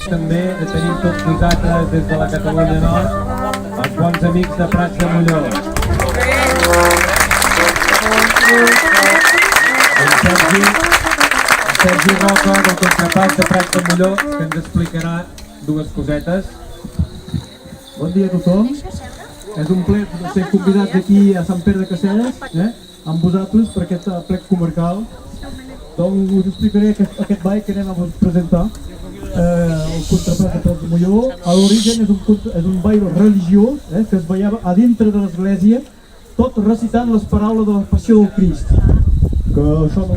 També tenim tots nosaltres des de la Catalunya Nord els bons amics de Prats de Molló. Sergi Roca, del contrapàs de Prats de Molló, que ens explicarà dues cosetes. Bon dia a tothom. És un ple ser convidats aquí a Sant Pere de Caceres, amb vosaltres per aquest plec comarcal. Doncs us explicaré aquest ball que anem a presentar. El contrapàs de Prats de Molló. A l'origen és un ball religiós que es ballava a dintre de l'església, tot recitant les paraules de la Passió del Crist. Que això no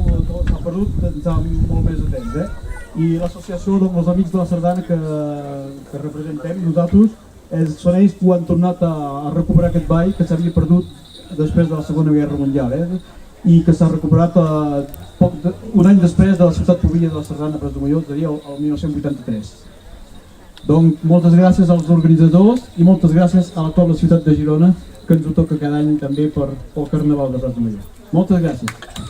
s'ha perdut des de molt més de temps. I l'associació dels Amics de la Sardana que representem, nosaltres, són ells que ho han tornat a recuperar aquest ball que s'havia perdut després de la Segona Guerra Mundial i que s'ha recuperat un any després de la ciutat provilla de la Sardana Prats de Molló, seria el 1983. Doncs moltes gràcies als organitzadors i moltes gràcies a la ciutat de Girona que ens ho toca cada any també pel Carnaval de Prat de Molló. Moltes gràcies.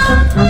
Gràcies.